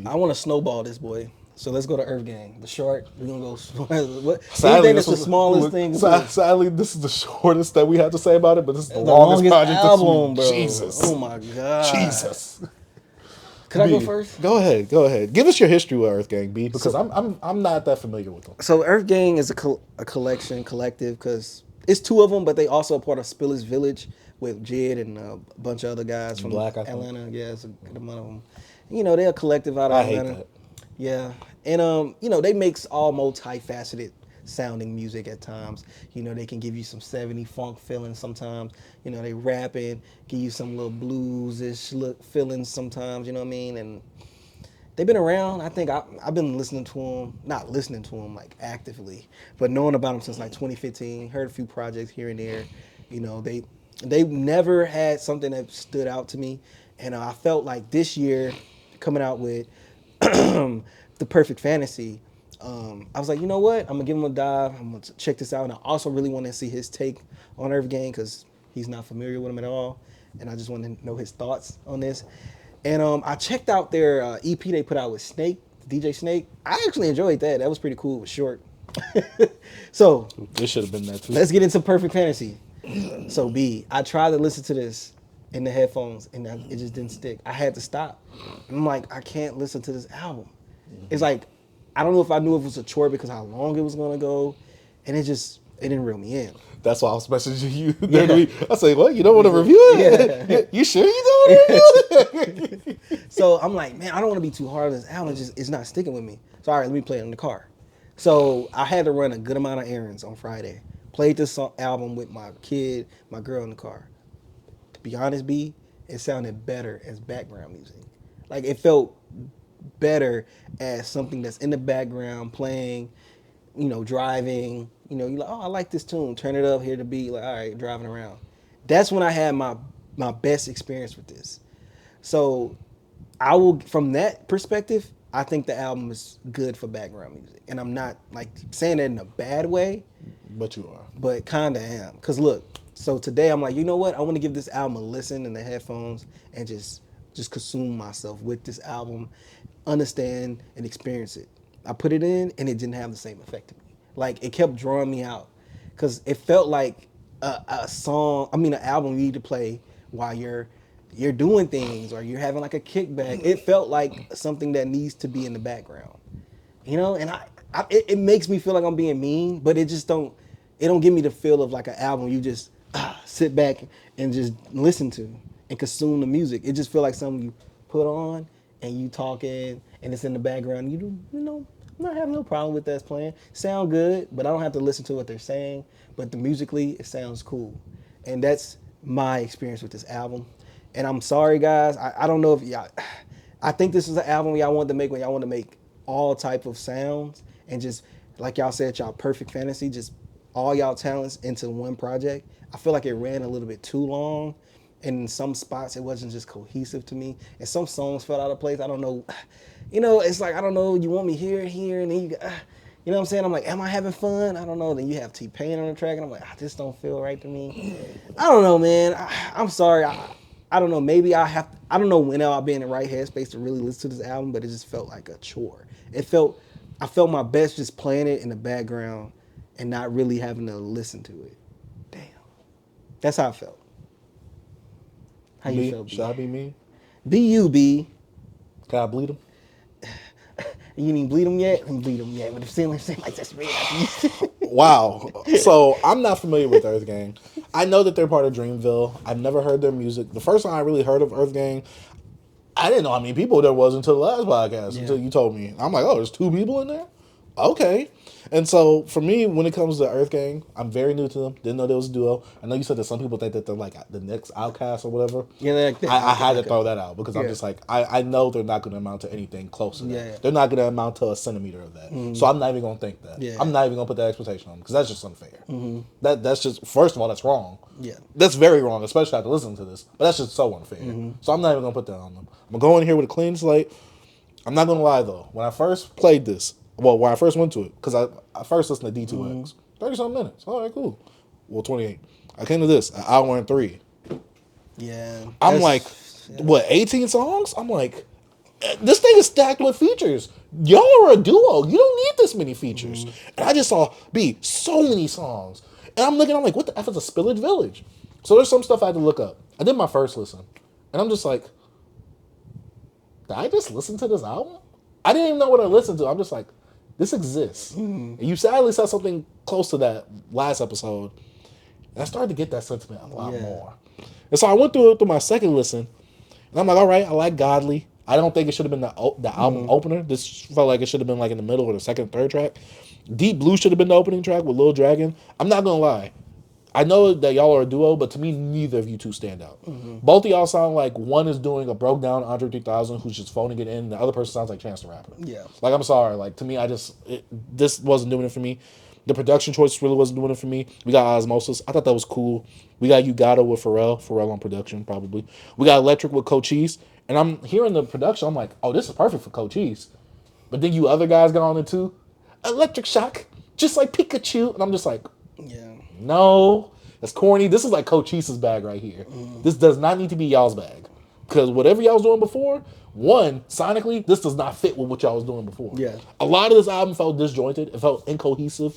I want to snowball this boy. So let's go to Earth Gang. The short. We're gonna go. What? Sadly, Anything this that's the was smallest thing. Put sadly this is the shortest that we had to say about it, but this is the the longest longest project this album, week. bro. Jesus, Oh my god. Jesus. Could I go B, first? go ahead, go ahead. Give us your history with Earth Gang, B, because So, I'm not that familiar with them. so Earth Gang is a collective, because it's two of them, but they also a part of Spillage Village with Jid and a bunch of other guys from Black, I think. Atlanta. Yeah, it's a good amount of them. They're a collective out of I hate Atlanta. that. Yeah, and they make all multifaceted sounding music at times. They can give you some 70 funk feelings sometimes. They rapping, give you some little blues-ish look feelings sometimes. You know what I mean? And they've been around. I think I've been listening to them, not listening to them like actively, but knowing about them since like 2015. Heard a few projects here and there. They never had something that stood out to me, and I felt like this year coming out with the Perfect Fantasy. I was like, you know what? I'm gonna give him a dive. I'm gonna check this out, and I also really want to see his take on Earth Gang because he's not familiar with him at all, and I just want to know his thoughts on this. And I checked out their EP they put out with Snake, DJ Snake. I actually enjoyed that. That was pretty cool. It was short. So This should have been that too. let's get into Perfect Fantasy. So B, I tried to listen to this in the headphones and it just didn't stick. I had to stop. I'm like, I can't listen to this album. It's like, I don't know if I knew if it was a chore because how long it was gonna go, and it didn't reel me in. That's why I was messaging you. Yeah. I say, what? You don't want to review it? Yeah. You sure you don't want to review it? So I'm like, man, I don't want to be too hard on this album. It's not sticking with me. So all right, let me play it in the car. So I had to run a good amount of errands on Friday. Played this album with my kid, my girl in the car. To be honest, B, it sounded better as background music. Like it felt better as something that's in the background playing, driving. You're like, oh, I like this tune. Turn it up, hear the beat. Like, all right, driving around. That's when I had my best experience with this. So I will, from that perspective, I think the album is good for background music, and I'm not like saying that in a bad way, But you are. but kinda am. Cause look, so today I'm like, you know what? I want to give this album a listen in the headphones and just consume myself with this album, understand and experience it. I put it in and it didn't have the same effect to me. Like it kept drawing me out, cause it felt like a song. I mean, an album you need to play while you're doing things or you're having like a kickback. It felt like something that needs to be in the background, and it makes me feel like I'm being mean, but it don't give me the feel of like an album you just sit back and just listen to and consume the music. It just feel like something you put on and you talking and it's in the background. I'm not having no problem with that playing. Sound good, but I don't have to listen to what they're saying. But the musically, it sounds cool, and that's my experience with this album. And I'm sorry, guys. I don't know if y'all. I think this is an album y'all wanted to make when y'all want to make all type of sounds and just like y'all said, y'all perfect fantasy, just all y'all talents into one project. I feel like it ran a little bit too long, and in some spots it wasn't just cohesive to me, and some songs fell out of place. I don't know, it's like I don't know. You want me here, and then you know what I'm saying? I'm like, am I having fun? I don't know. Then you have T-Pain on the track, and I'm like, this don't feel right to me. I don't know, man. I'm sorry. I don't know. Maybe I don't know when I'll be in the right headspace to really listen to this album, but it just felt like a chore. I felt my best just playing it in the background and not really having to listen to it. Damn. That's how I felt. How you Me? felt, B? Should I be me? Be you, B. Can I bleed him? You didn't bleed them yet? I didn't bleed them yet. But if seem like that's red. Wow. So I'm not familiar with Earth Gang. I know that they're part of Dreamville. I've never heard their music. The first time I really heard of Earth Gang, I didn't know how many people there was until the last podcast, Yeah. until you told me. I'm like, oh, there's 2 people in there? Okay. And so for me, when it comes to Earth Gang, I'm very new to them. Didn't know there was a duo. I know you said that some people think that they're like the next Outcast or whatever. Yeah, I had to throw that out because I'm Yeah. just like, I know they're not going to amount to anything close to that. Yeah. They're not going to amount to a centimeter of that. So I'm not even going to think that. Yeah. I'm not even going to put that expectation on them because that's just unfair. That's just, first of all, that's wrong. Yeah. That's very wrong, especially after listening to this. But that's just so unfair. So I'm not even going to put that on them. I'm going to go in here with a clean slate. I'm not going to lie, though. When I first played this, when I first went to it, because I first listened to D2X, 30-something minutes. All right, cool. Well, 28. I came to this, an hour and 3. Yeah. I'm like, what, 18 songs? I'm like, This thing is stacked with features. Y'all are a duo. You don't need this many features. And I just saw so many songs. And I'm looking, I'm like, what the F is a Spillage Village? So there's some stuff I had to look up. I did my first listen. And I'm just like, did I just listen to this album? I didn't even know what I listened to. I'm just like, this exists. And you sadly said something close to that last episode. And I started to get that sentiment a lot more. And so I went through it through my second listen. And I'm like, all right, I like Godly. I don't think it should have been the album opener. This felt like it should have been like in the middle or the second, third track. Deep Blue should have been the opening track with Lil Dragon. I'm not going to lie. I know that y'all are a duo, but to me, neither of you two stand out. Both of y'all sound like one is doing a broke down Andre 3000 who's just phoning it in, and the other person sounds like Chance the Rapper. Yeah. Like, I'm sorry. Like, to me, this wasn't doing it for me. The production choice really wasn't doing it for me. We got Osmosis. I thought that was cool. We got You Gotta with Pharrell. Pharrell on production, probably. We got Electric with Cochise. And I'm hearing the production. I'm like, oh, this is perfect for Cochise. But then you other guys got on it too. Electric Shock, just like Pikachu. And I'm just like, Yeah. no, that's corny. This is like Cochise's bag right here. This does not need to be y'all's bag. Because whatever y'all was doing before, one, sonically, this does not fit with what y'all was doing before. Yeah. A lot of this album felt disjointed. It felt incohesive.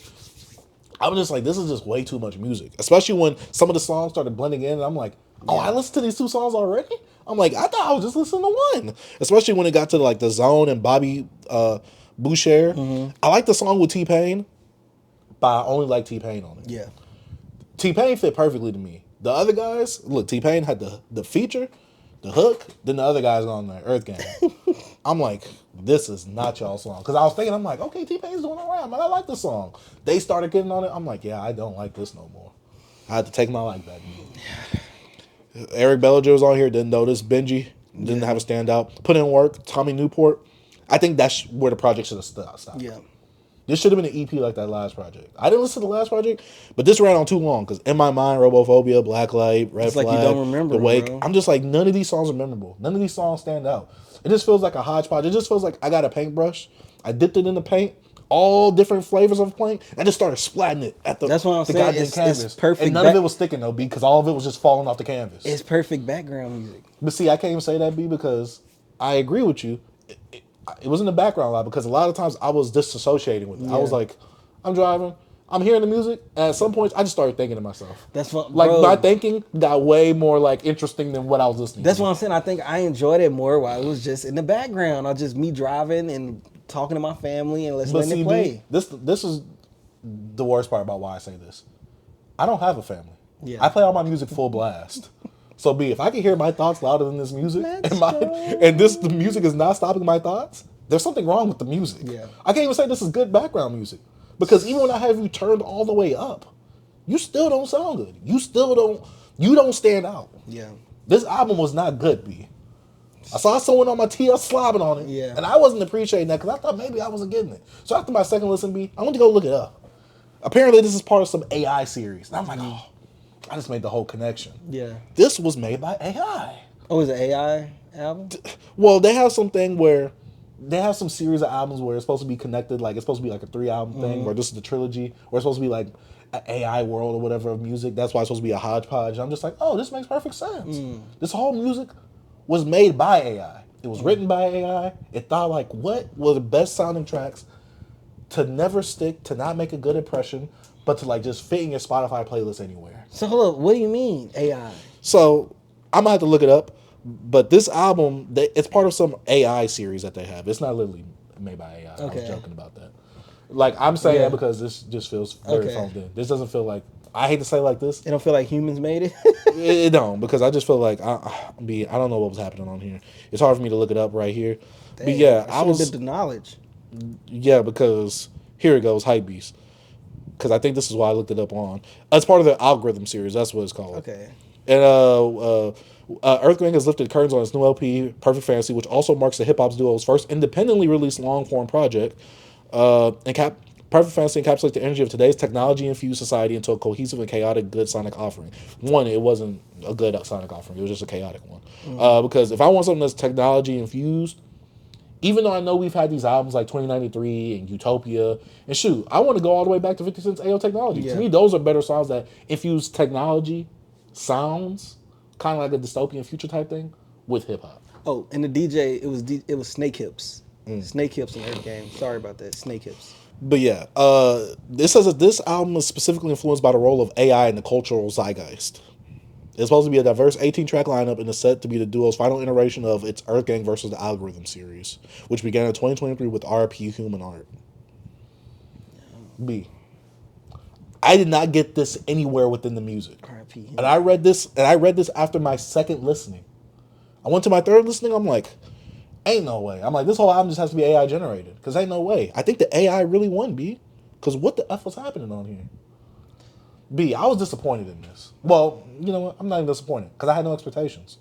I was just like, this is just way too much music. Especially when some of the songs started blending in. And I'm like, oh, I listened to these two songs already? I'm like, I thought I was just listening to one. Especially when it got to like The Zone and Bobby Boucher. I like the song with T-Pain, but I only like T-Pain on it. Yeah. T-Pain fit perfectly to me. The other guys, look, T-Pain had the feature, the hook, then the other guys on there, Earth Gang. I'm like, this is not y'all's song. Because I was thinking, I'm like, okay, T-Pain's doing all right. I'm like, I like this song. They started getting on it. I'm like, yeah, I don't like this no more. I had to take my like back. Eric Bellinger was on here, didn't notice. Benji didn't have a standout. Put in work. Tommy Newport. I think that's where the project should have stopped. Yeah. This should have been an EP like that last project. I didn't listen to the last project, but this ran on too long because in my mind, Robophobia, Blacklight, Red It's Flag, like you don't remember, The Wake. bro. I'm just like, none of these songs are memorable. None of these songs stand out. It just feels like a hodgepodge. It just feels like I got a paintbrush. I dipped it in the paint, all different flavors of paint, and just started splatting it at the, That's what I'm the saying. goddamn It's canvas. perfect And none of it was sticking though, B, because all of it was just falling off the canvas. It's perfect background music. But see, I can't even say that, B, because I agree with you. It was in the background a lot because a lot of times I was disassociating with it. I was like, I'm driving, I'm hearing the music, and at some points I just started thinking to myself. That's what, like, bro, my thinking got way more like interesting than what I was listening That's to. what I'm saying. I think I enjoyed it more while it was just in the background. I just me driving and talking to my family and But letting see, it play. B, this is the worst part about why I say this. I don't have a family. Yeah. I play all my music full blast. So B, if I can hear my thoughts louder than this music, Let's the music is not stopping my thoughts, there's something wrong with the music. Yeah. I can't even say this is good background music. Because even when I have you turned all the way up, you still don't sound good. You don't stand out. Yeah. This album was not good, B. I saw someone on my TS slobbing on it, Yeah. and I wasn't appreciating that because I thought maybe I wasn't getting it. So after my second listen, B, I went to go look it up. Apparently, this is part of some AI series. And I'm like, oh, I just made the whole connection. Yeah. This was made by AI. Oh, is it AI album? Well, they have something where they have some series of albums where it's supposed to be connected. Like, it's supposed to be like a 3-album thing, where this is the trilogy, or it's supposed to be like an AI world or whatever of music. That's why it's supposed to be a hodgepodge. I'm just like, oh, this makes perfect sense. This whole music was made by AI. It was written by AI. It thought like, what were the best sounding tracks to never stick, to not make a good impression, but to like just fit in your Spotify playlist anywhere. So hold up, what do you mean AI? So I'm gonna have to look it up. But this album, it's part of some AI series that they have. It's not literally made by AI. I was joking about that. Like, I'm saying that because this just feels very phoned in. This doesn't feel like, I hate to say like this. It don't feel like humans made it? It don't, because I just feel like, I don't know what was happening on here. It's hard for me to look it up right here. Dang, but yeah, I was, the knowledge. yeah, because here it goes, Hypebeast. Because I think this is why I looked it up on. It's part of the algorithm series. That's what it's called. Okay. And EARTHGANG has lifted curtains on its new LP, Perfect Fantasy, which also marks the hip hop duo's first independently released long form project. Perfect Fantasy encapsulates the energy of today's technology-infused society into a cohesive and chaotic good sonic offering. One, it wasn't a good sonic offering; it was just a chaotic one. Because if I want something that's technology-infused, even though I know we've had these albums like 2093 and Utopia, and shoot, I want to go all the way back to 50 Cent's AO Technology. Yeah. To me, those are better songs that infuse technology, sounds, kind of like a dystopian future type thing, with hip-hop. Oh, and the DJ, it was Snake Hips. Snake Hips and Earth Gang. Sorry about that. Snake Hips. But yeah, this says that this album is specifically influenced by the role of AI in the cultural zeitgeist. It's supposed to be a diverse 18-track lineup and is set to be the duo's final iteration of its Earth Gang versus the Algorithm series, which began in 2023 with RP Human Art. B. I did not get this anywhere within the music. R.I.P. And I read this after my second listening. I went to my third listening, I'm like, ain't no way. I'm like, this whole album just has to be AI generated. Because ain't no way. I think the AI really won, B. Because what the F was happening on here? B, I was disappointed in this. Well, you know what? I'm not even disappointed. Because I had no expectations.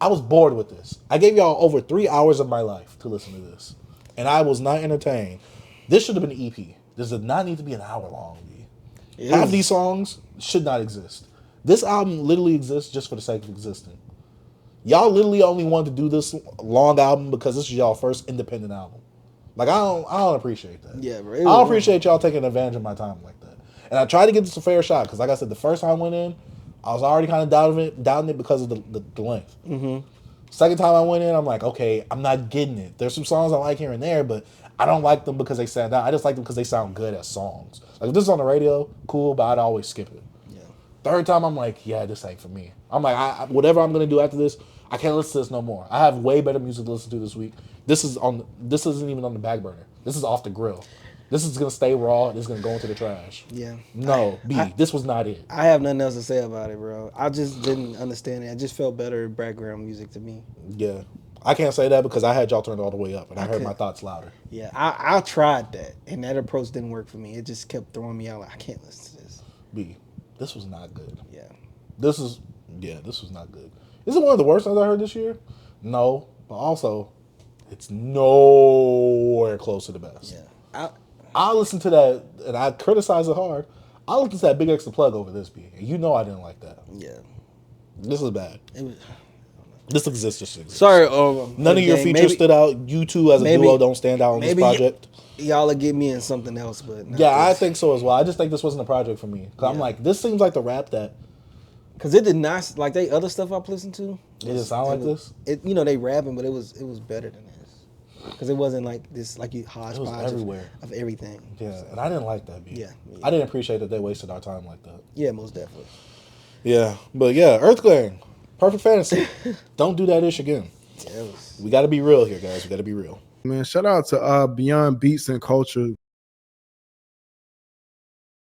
I was bored with this. I gave y'all over 3 hours of my life to listen to this. And I was not entertained. This should have been an EP. This did not need to be an hour long, B. Half these songs should not exist. This album literally exists just for the sake of existing. Y'all literally only wanted to do this long album because this is y'all first independent album. Like I don't appreciate that. Yeah, bro. I don't appreciate y'all taking advantage of my time like that. And I tried to give this a fair shot because, like I said, the first time I went in, I was already kind of doubting it because of the length. Mm-hmm. Second time I went in, I'm like, okay, I'm not getting it. There's some songs I like here and there, but I don't like them because they stand out. I just like them because they sound good as songs. Like if this is on the radio, cool, but I'd always skip it. Yeah. Third time, I'm like, yeah, this ain't for me. I'm like, whatever I'm gonna do after this, I can't listen to this no more. I have way better music to listen to this week. This isn't even on the back burner. This is off the grill. This is gonna stay raw. This is gonna go into the trash. Yeah. No, this was not it. I have nothing else to say about it, bro. I just didn't understand it. I just felt better background music to me. Yeah. I can't say that because I had y'all turned all the way up and I heard my thoughts louder. Yeah, I tried that, and that approach didn't work for me. It just kept throwing me out like, I can't listen to this. B, this was not good. Yeah. This was not good. Is it one of the worst things I heard this year? No, but also, it's nowhere close to the best. Yeah. I listened to that, and I criticize it hard. I listened to that Big X the Plug over this, B, and you know I didn't like that. Yeah. This is bad. It was. This exists. Sorry, none of your features stood out. You two as a duo don't stand out on this project. Y'all will get me in something else, but yeah, I think so as well. I just think this wasn't a project for me. Cause I'm like, this seems like the rap that. Cause it did not like they other stuff I've listened to. It didn't sound like this. They rapping, but it was better than this. Cause it wasn't like this, like you hodgepodge of everything. Yeah, and I didn't like that. B. Yeah, I didn't appreciate that they wasted our time like that. Yeah, most definitely. Yeah, but yeah, EARTHGANG, Perfect Fantasy. Don't do that ish again. Yeah, we got to be real here, guys. We got to be real. Man, shout out to Beyond Beats and Culture.